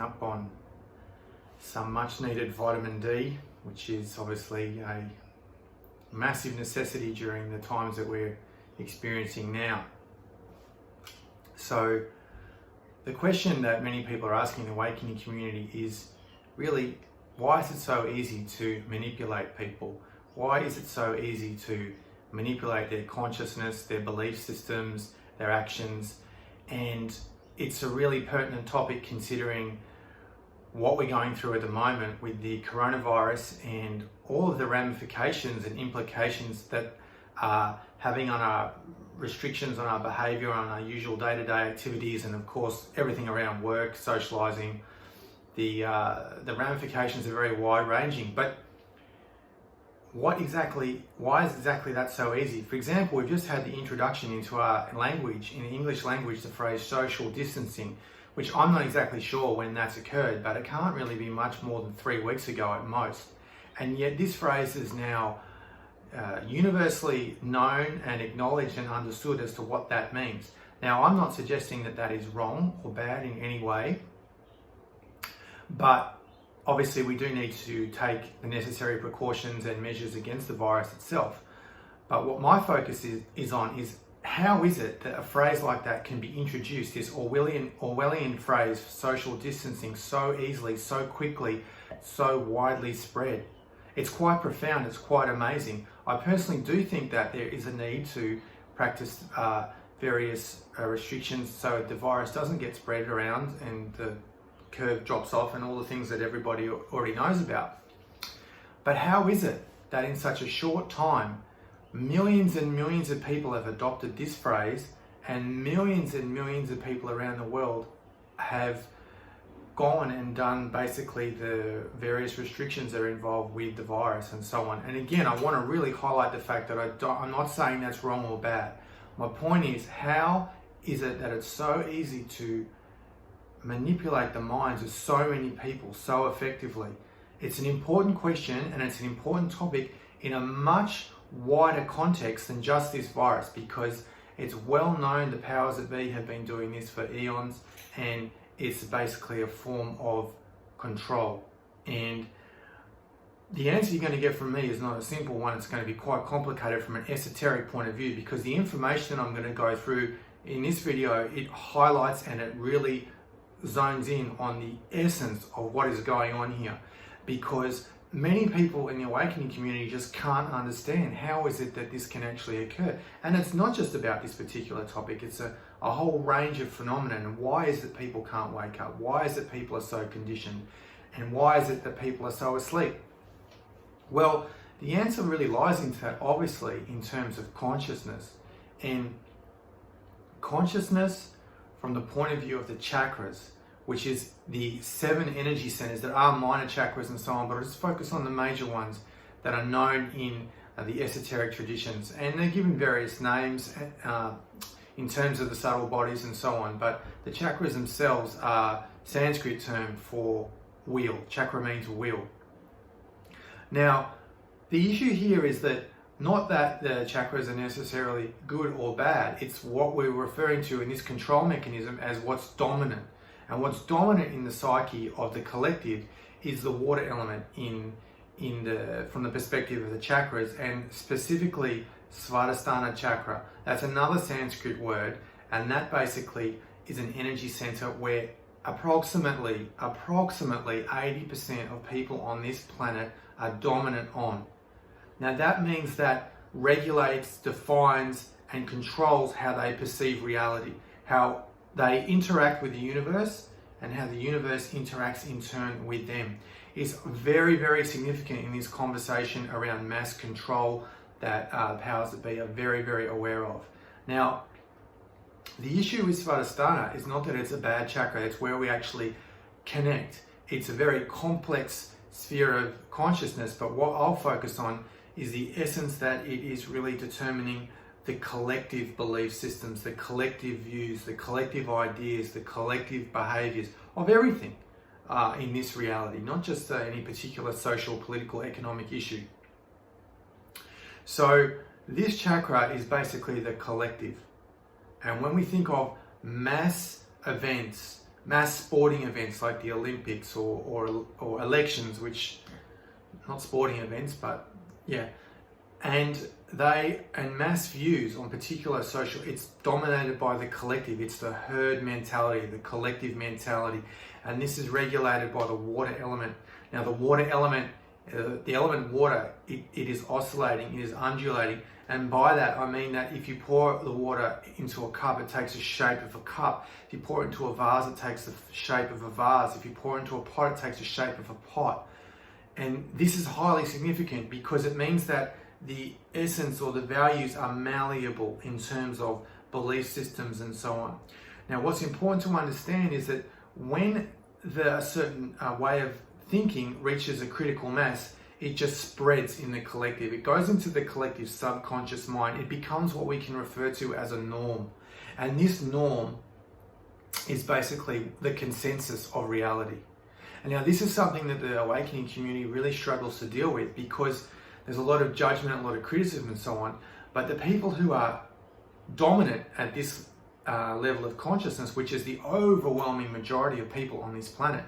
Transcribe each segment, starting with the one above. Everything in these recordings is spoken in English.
up on some much needed vitamin D, which is obviously a massive necessity during the times that we're experiencing now. So the question that many people are asking in the awakening community is really, why is it so easy to manipulate people? Why is it so easy to manipulate their consciousness, their belief systems, their actions? And it's a really pertinent topic considering what we're going through at the moment with the coronavirus and all of the ramifications and implications that are having on our restrictions on our behavior, on our usual day-to-day activities, and of course everything around work, socializing. The ramifications are very wide-ranging, but why is exactly that so easy? For example, we've just had the introduction into our language, in the English language, the phrase social distancing, which I'm not exactly sure when that's occurred, but it can't really be much more than 3 weeks ago at most. And yet this phrase is now universally known and acknowledged and understood as to what that means. Now, I'm not suggesting that that is wrong or bad in any way, but obviously we do need to take the necessary precautions and measures against the virus itself. But what my focus is on is, how is it that a phrase like that can be introduced, this Orwellian phrase, social distancing, so easily, so quickly, so widely spread? It's quite profound, it's quite amazing. I personally do think that there is a need to practice various restrictions so the virus doesn't get spread around and the curve drops off and all the things that everybody already knows about. But how is it that in such a short time, millions and millions of people have adopted this phrase, and millions of people around the world have gone and done basically the various restrictions that are involved with the virus and so on? And again, I want to really highlight the fact that I'm not saying that's wrong or bad. My point is, how is it that it's so easy to manipulate the minds of so many people so effectively? It's an important question, and it's an important topic in a much wider context than just this virus, because it's well known the powers that be have been doing this for eons, and it's basically a form of control. And the answer you're going to get from me is not a simple one. It's going to be quite complicated from an esoteric point of view, because the information I'm going to go through in this video, it highlights and it really zones in on the essence of what is going on here, because many people in the awakening community just can't understand how is it that this can actually occur. And it's not just about this particular topic, it's a whole range of phenomena. And why is it people can't wake up? Why is it people are so conditioned? And why is it that people are so asleep? Well, the answer really lies into that, obviously, in terms of consciousness. And consciousness from the point of view of the chakras, which is the 7 energy centers that are minor chakras and so on, but I'll just focus on the major ones that are known in the esoteric traditions. And they're given various names in terms of the subtle bodies and so on, but the chakras themselves are Sanskrit term for wheel. Chakra means wheel. Now, the issue here is that not that the chakras are necessarily good or bad, it's what we're referring to in this control mechanism as what's dominant. And what's dominant in the psyche of the collective is the water element from the perspective of the chakras, and specifically Svadhisthana chakra. That's another Sanskrit word, and that basically is an energy center where approximately 80% of people on this planet are dominant on. Now that means that regulates, defines, and controls how they perceive reality, how they interact with the universe, and how the universe interacts in turn with them. Is very, very significant in this conversation around mass control that powers that be are very, very aware of. Now, the issue with Svadhisthana is not that it's a bad chakra, it's where we actually connect. It's a very complex sphere of consciousness, but what I'll focus on is the essence that it is really determining the collective belief systems, the collective views, the collective ideas, the collective behaviors of everything in this reality, not just any particular social, political, economic issue. So this chakra is basically the collective. And when we think of mass events, mass sporting events like the Olympics or elections, which, not sporting events, but yeah. And mass views on particular social, it's dominated by the collective. It's the herd mentality, the collective mentality. And this is regulated by the water element. Now the water element, the element water, it is oscillating, it is undulating. And by that, I mean that if you pour the water into a cup, it takes the shape of a cup. If you pour it into a vase, it takes the shape of a vase. If you pour it into a pot, it takes the shape of a pot. And this is highly significant because it means that the essence or the values are malleable in terms of belief systems and so on. Now, what's important to understand is that when a certain way of thinking reaches a critical mass, it just spreads in the collective. It goes into the collective subconscious mind. It becomes what we can refer to as a norm. And this norm is basically the consensus of reality. And now this is something that the awakening community really struggles to deal with because there's a lot of judgment, a lot of criticism and so on. But the people who are dominant at this level of consciousness, which is the overwhelming majority of people on this planet,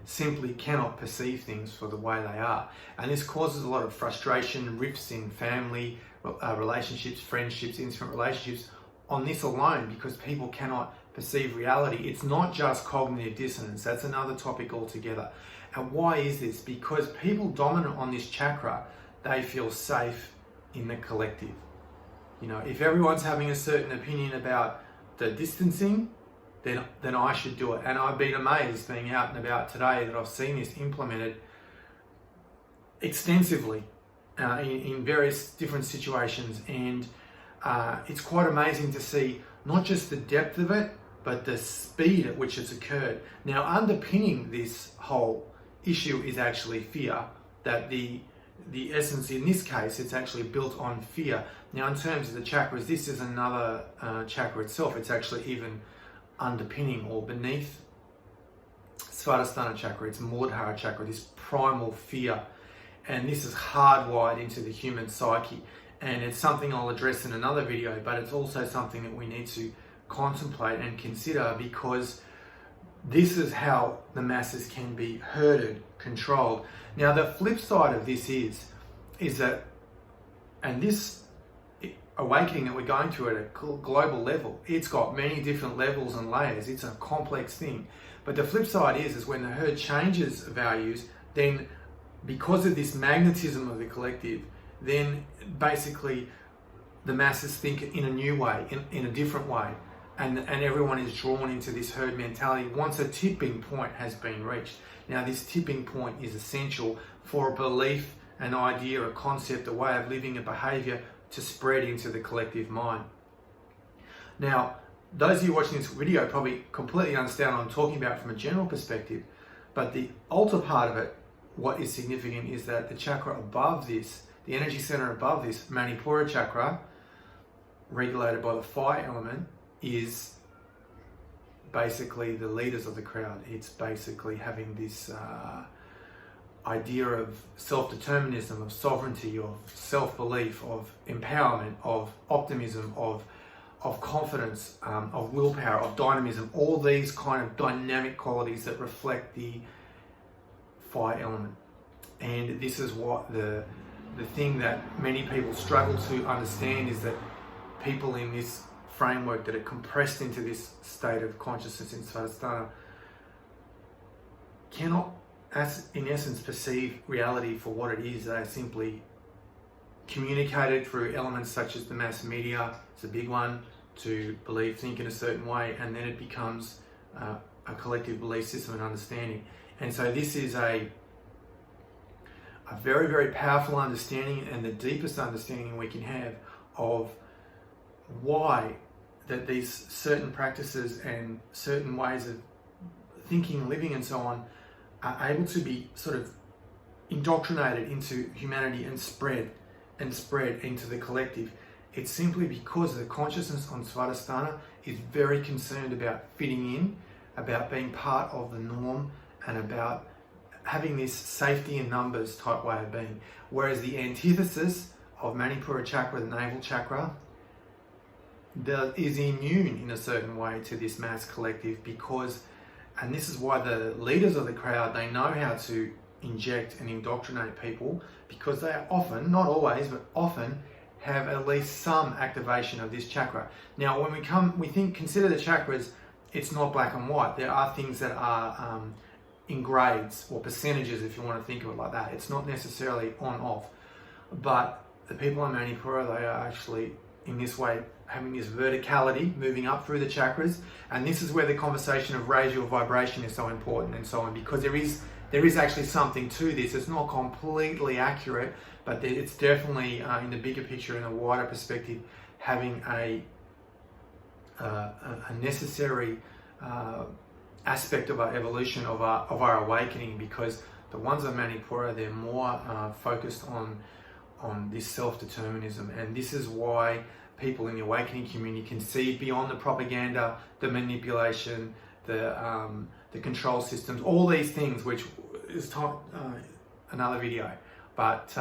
simply cannot perceive things for the way they are. And this causes a lot of frustration, rifts in family relationships, friendships, intimate relationships on this alone because people cannot perceive reality. It's not just cognitive dissonance. That's another topic altogether. And why is this? Because people dominant on this chakra, they feel safe in the collective. You know, if everyone's having a certain opinion about the distancing, then I should do it. And I've been amazed being out and about today that I've seen this implemented extensively in various different situations. And it's quite amazing to see not just the depth of it, but the speed at which it's occurred. Now, underpinning this whole issue is actually fear, that the essence in this case, it's actually built on fear. Now, in terms of the chakras, this is another chakra itself. It's actually even underpinning or beneath Svadhisthana chakra. It's Muladhara chakra, this primal fear. And this is hardwired into the human psyche. And it's something I'll address in another video, but it's also something that we need to contemplate and consider because this is how the masses can be herded, controlled. Now, the flip side of this is that, and this awakening that we're going through at a global level, it's got many different levels and layers. It's a complex thing. But the flip side is when the herd changes values, then because of this magnetism of the collective, then basically the masses think in a new way, in a different way. And everyone is drawn into this herd mentality once a tipping point has been reached. Now, this tipping point is essential for a belief, an idea, a concept, a way of living, a behavior to spread into the collective mind. Now, those of you watching this video probably completely understand what I'm talking about from a general perspective, but the ultra part of it, what is significant is that the chakra above this, the energy center above this, Manipura chakra, regulated by the fire element, is basically the leaders of the crowd. It's basically having this idea of self-determinism, of sovereignty, of self-belief, of empowerment, of optimism, of confidence, of willpower, of dynamism, all these kind of dynamic qualities that reflect the fire element. And this is what the thing that many people struggle to understand is that people in this framework that are compressed into this state of consciousness in Svadhisthana cannot, in essence, perceive reality for what it is. They are simply communicated through elements such as the mass media, it's a big one, to believe, think in a certain way, and then it becomes a collective belief system and understanding. And so this is a very, very powerful understanding and the deepest understanding we can have of why that these certain practices and certain ways of thinking, living and so on are able to be sort of indoctrinated into humanity and spread into the collective. It's simply because the consciousness on Svadhisthana is very concerned about fitting in, about being part of the norm, and about having this safety in numbers type way of being. Whereas the antithesis of Manipura chakra, the navel chakra, that is immune in a certain way to this mass collective, because, and this is why the leaders of the crowd, they know how to inject and indoctrinate people, because they are often, not always, but often have at least some activation of this chakra. Now, when consider the chakras, it's not black and white. There are things that are in grades or percentages, if you want to think of it like that. It's not necessarily on off, but the people in Manipura, they are actually in this way having this verticality moving up through the chakras, and this is where the conversation of raise your vibration is so important and so on, because there is actually something to this. It's not completely accurate, but it's definitely in the bigger picture, in a wider perspective, having a necessary aspect of our evolution, of our awakening, because the ones of Manipura, they're more focused on this self-determinism, and this is why people in the awakening community can see beyond the propaganda, the manipulation, the control systems, all these things, which is another video. But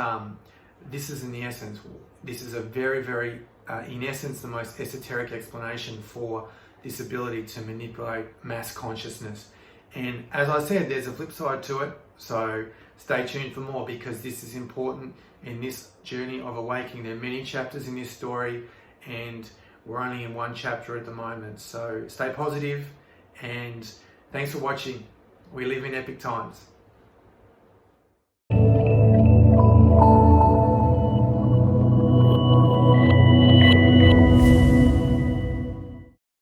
this is in the essence, this is a very, very, in essence, the most esoteric explanation for this ability to manipulate mass consciousness. And as I said, there's a flip side to it, so stay tuned for more, because this is important in this journey of awakening. There are many chapters in this story, and we're only in one chapter at the moment. So stay positive, and thanks for watching. We live in epic times.